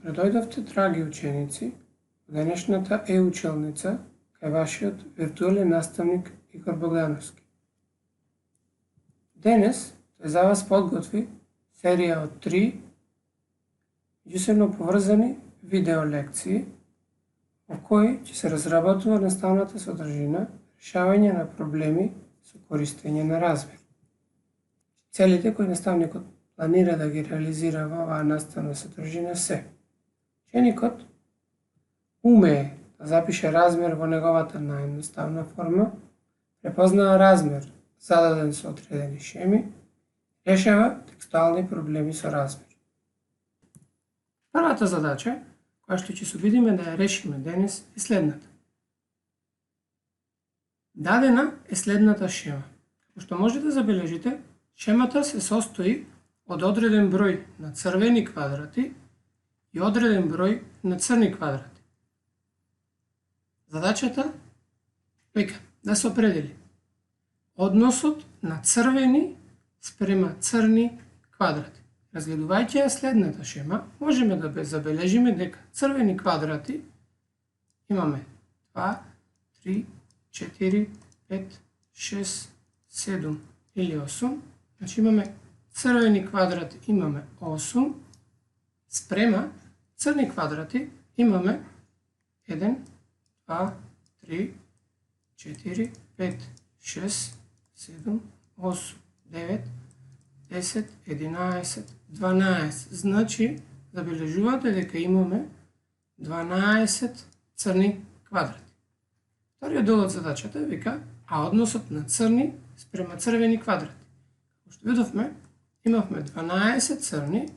Предојдовте, драги ученици, во денешната учелница кај вашиот виртуелен наставник Игор Богдановски. Денес тој за вас подготви серија од 3 меѓусебно поврзани видео лекции во кои ќе се разработува наставната содржина, решавање на проблеми со користење на размер. Целите кои наставникот планира да ги реализира во оваа наставна содржина се: ученикот умее да запише размер во неговата наједноставна форма, препознава размер зададен со одредени шеми, решава текстуални проблеми со размер. Првата задача, која што ќе се обидиме да ја решиме денес, е следната. Дадена е следната шема. Како што може да забележите, шемата се состои од одреден број на црвени квадрати и одреден број на црни квадрати. Задачата вика да се определи односот на црвени спрема црни квадрати. Разгледувајќи ја следната шема, можеме да забележиме дека црвени квадрати имаме 2, 3, 4, 5, 6, 7 или 8. Значи имаме црвени квадрати имаме 8 спрема црни квадрати имаме 1, 2, 3, 4, 5, 6, 7, 8, 9, 10, 11, 12. Значи, забележувате дека имаме 12 црни квадрати. Вториот дел од задачата вика, а односот на црни спрема црвени квадрати. Како што видовме, имавме 12 црни,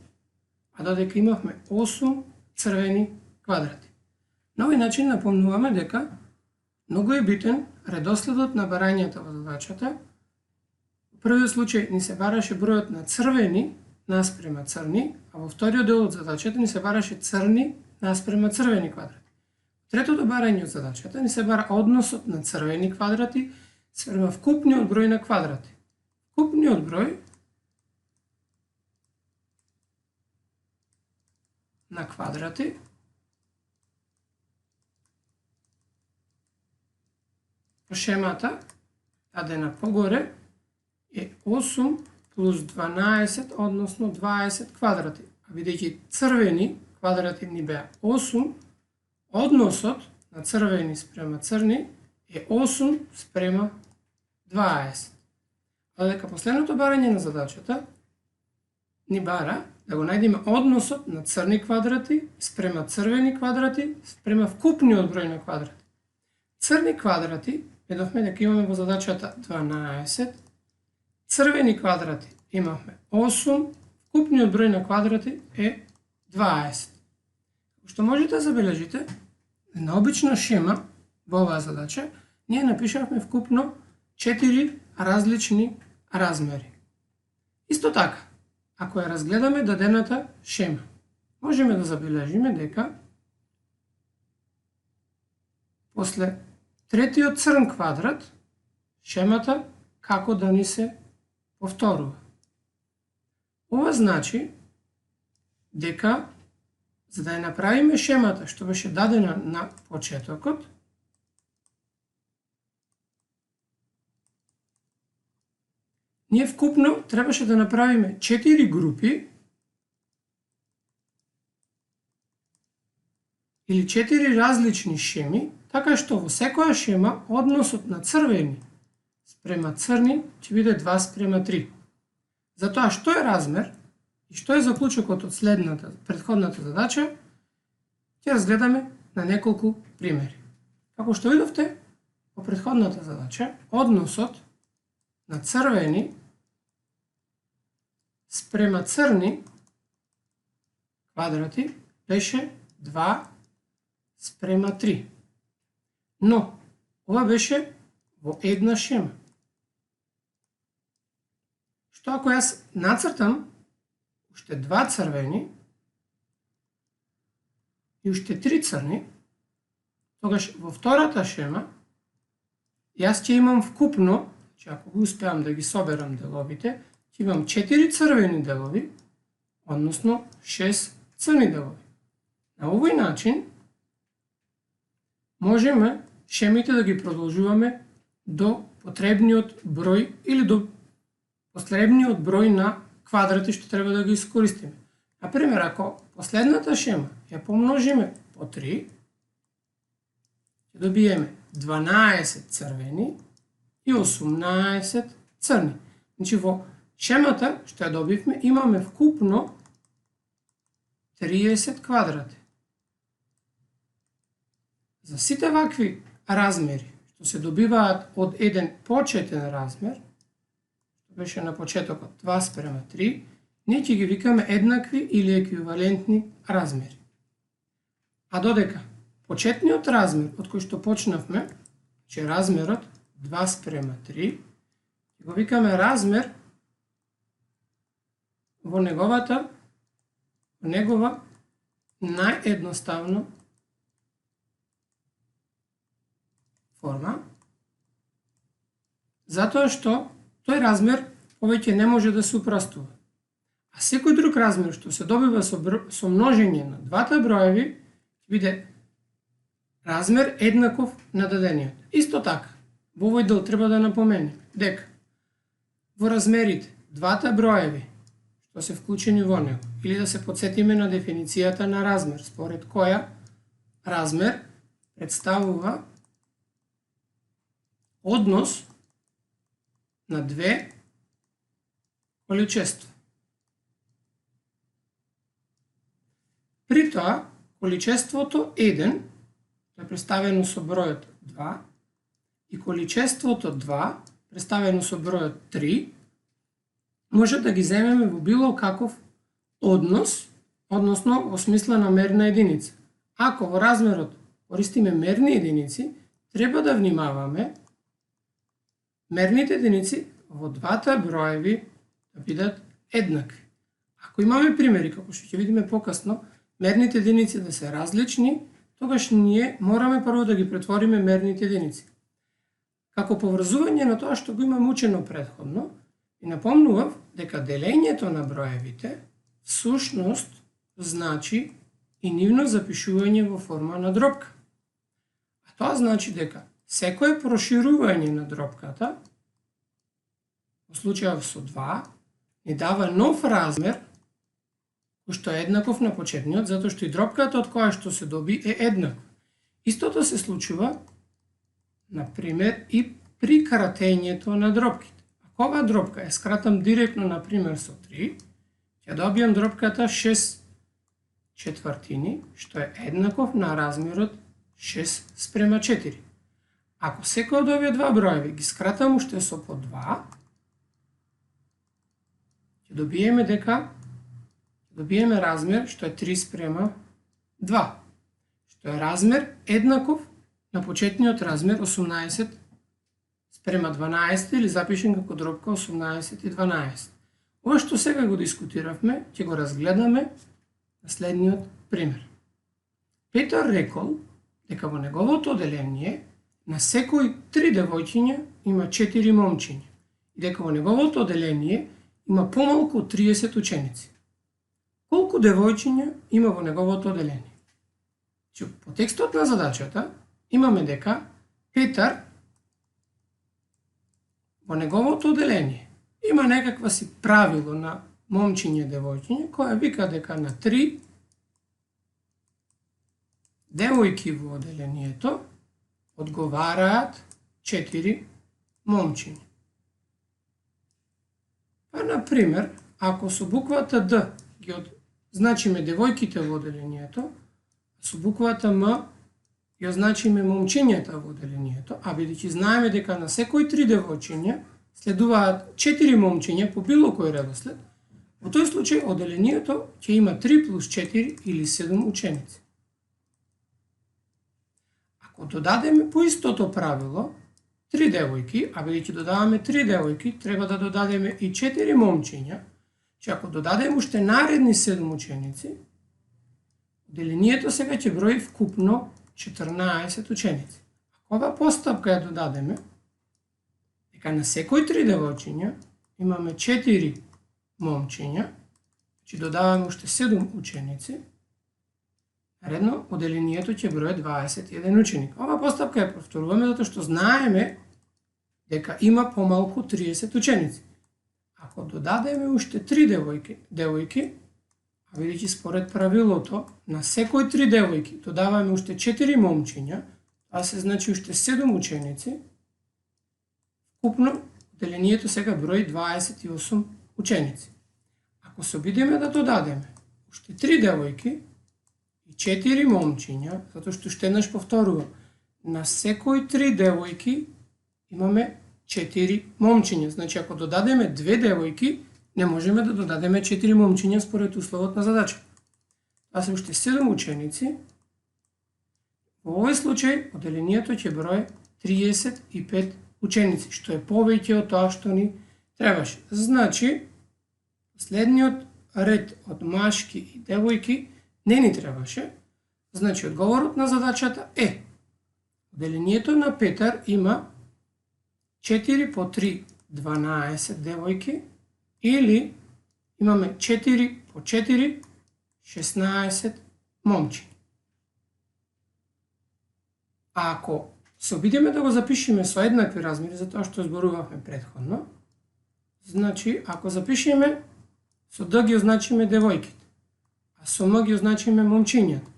а додека имавме 8 црвени квадрати. На овој начин напомнуваме дека многу е битен редоследот на барањата во задачата. Во првиот случај ни се бараше бројот на црвени наспрема црни, а во вториот дел од задачата ни се бараше црни наспрема црвени квадрати. Третото барање од задачата ни се бара односот на црвени квадрати спрема вкупниот број на квадрати. Вкупниот број на квадрати по шемата дадена погоре е 8 плюс 12, односно 20 квадрати. А бидејќи црвени квадрати ни беа 8, односот на црвени спрема црни е 8 спрема 20. А дека последното барање на задачата ни бара да го најдеме односот на црни квадрати спрема црвени квадрати спрема вкупниот број на квадрати. Црни квадрати видовме дека имаме во задачата 12, црвени квадрати имавме 8, вкупниот број на квадрати е 20. Што можете да забележите, на обична шема во оваа задача ние напишавме вкупно 4 различни размери. Исто така, ако ја разгледаме дадената шема, можеме да забележиме дека после третиот црн квадрат шемата како да ни се повторува. Ова значи дека за да ја направиме шемата што беше дадена на почетокот, ние вкупно требаше да направиме 4 групи или 4 различни шеми, така што во секоја шема односот на црвени спрема црни ќе биде 2 спрема 3. Затоа што е размер и што е заклучокот од предходната задача, ќе разгледаме на неколку примери. Како што видовте, во предходната задача, односот на црвени спрема црни квадрати беше 2 спрема 3. Но, ова беше во една шема. Што ако јас нацртам уште 2 црвени и уште 3 црни, тогаш во втората шема јас ќе имам вкупно, че ако го успеам да ги соберам деловите, ќе имам 4 црвени делови, односно 6 црни делови. На овој начин можеме шемите да ги продолжуваме до потребниот број или до потребниот број на квадрати што треба да ги искористиме. Например, ако последната шема ја помножиме по 3, ќе добиеме 12 црвени и 18 црни. Значи во шемата што ја добивме имаме вкупно 30 квадрати. За сите вакви размери што се добиваат од еден почетен размер, што беше на почетокот 2:3, ние ќе ги викаме еднакви или еквивалентни размери. А додека почетниот размер од кој што почнавме, че размерот 2:3, го викаме размер во негова наједноставна форма, затоа што тој размер повеќе не може да се упростува. А секој друг размер што се добива со множење на двата броеви ќе биде размер еднаков на дадениот. Исто така, во овој дел треба да напоменеме дека во размерите двата броеви што се вклучени во него, или да се подсетиме на дефиницијата на размер, според која размер представува однос на две количества. При тоа, количеството 1 е представено со бројот 2 и количеството 2 представено со бројот 3 може да ги земеме во било каков однос, односно во смисла на мерна единица. Ако во размерот користиме мерни единици, треба да внимаваме мерните единици во двата броеви да бидат еднакви. Ако имаме примери, како што ќе видиме покасно, мерните единици да се различни, тогаш ние мораме прво да ги претвориме мерните единици. Како поврзување на тоа што го имаме учено претходно, и напомнував дека делењето на броевите всушност значи и нивно запишување во форма на дробка. А тоа значи дека секое проширување на дробката, во случајов со 2, ни дава нов размер кој што е еднаков на почетниот, затоа што и дробката од која што се доби е еднаква. Истото се случува, например, и при кратењето на дробките. Ако оваа дробка ја скратам директно, например, со 3, ќе добијам дробката 6/4, што е еднаков на размерот 6:4. Ако секој од овие два броеви ги скратам уште со по 2, ќе добиеме размер што е 3:2, што е размер еднаков на почетниот размер 18:12 или запишен како дробка 18 и 12. Ова што сега го дискутиравме, ќе го разгледаме на следниот пример. Петар рекол дека во неговото оделение на секој 3 девојчиња има 4 момчиња и дека во неговото оделение има помалку од 30 ученици. Колку девојчиња има во неговото оделение? По текстот на задачата имаме дека Петар во неговото оделение има некаква си правило на момчиње девојчиње која вика дека на 3 девојки во оделението одговараат 4 момчиња. Па, например, ако со буквата Д ги означиме девојките во оделението, со буквата М ги означиме момчињата во оделението, а бидејќи знаеме дека на секој 3 девојчиња следуваат 4 момчиња по било кој редослед, во тој случај оделението ќе има 3 плюс 4 или 7 ученици. Ако додадеме по истото правило 3 девојки, а бидејќи додаваме 3 девојки, треба да додадеме и 4 момчиња, че ако додадеме уште наредни 7 ученици, оделението сега ќе брои вкупно 14 ученици. Ако ова постапка ја додадеме, дека на секој 3 девојчиња имаме 4 момчиња, че додаваме уште 7 ученици, Наредно, оделението ќе брои 21 ученик. Ова постапка ја повторуваме затоа што знаеме дека има помалку 30 ученици. Ако додадеме уште 3 девојки, а бидејќи според правилото на секој 3 девојки додаваме уште 4 момчиња, тоа се значи уште 7 ученици, вкупно оделението сега брои 28 ученици. Ако се обидеме да додадеме уште 3 девојки и 4 момчиња, затоа што уште еднаш повторувам, на секој 3 девојки имаме 4 момчиња. Значи, ако додадеме 2 девојки, не можеме да додадеме 4 момчиња според условот на задача. Това се уште 7 ученици. Во овој случај, оделението ќе брои 35 ученици, што е повеќе од тоа што ни требаше. Значи, следниот ред од машки и девојки не ни требаше. Значи, одговорот на задачата е: оделението на Петар има 4 по 3, 12 девојки, или имаме 4 по 4, 16 момчи. А ако се обидеме да го запишеме со еднакви размери, затоа што зборувавме претходно, значи, ако запишеме, со Д ги означиме девојките, а со М ги означиме момчињата,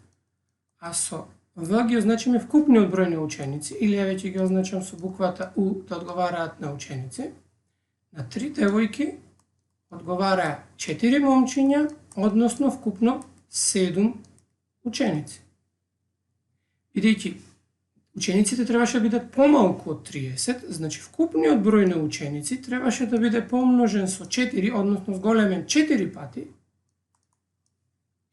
а со В ги означиме вкупниот број на ученици, или ја веќе ги означам со буквата У да одговараат на ученици, на 3 девојки одговараа 4 момчиња, односно вкупно 7 ученици. Бидејќи учениците требаше да бидат помалку од 30, значи вкупниот број на ученици требаше да биде помножен со 4, односно зголемен 4 пати.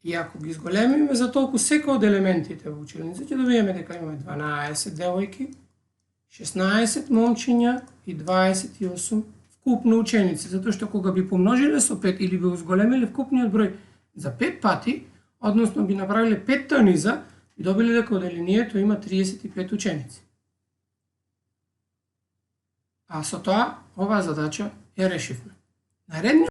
И ако ги зголемиме за толку секој од елементите во училницата, ќе добиеме дека имаме 12 девојки, 16 момчиња и 28 вкупно ученици, затоа што кога би помножиле со 5 или би зголемиле вкупниот број за 5 пати, односно би направиле 5 низа, би добиле дека оделението има 35 ученици. А со тоа оваа задача ја решивме. Наредниот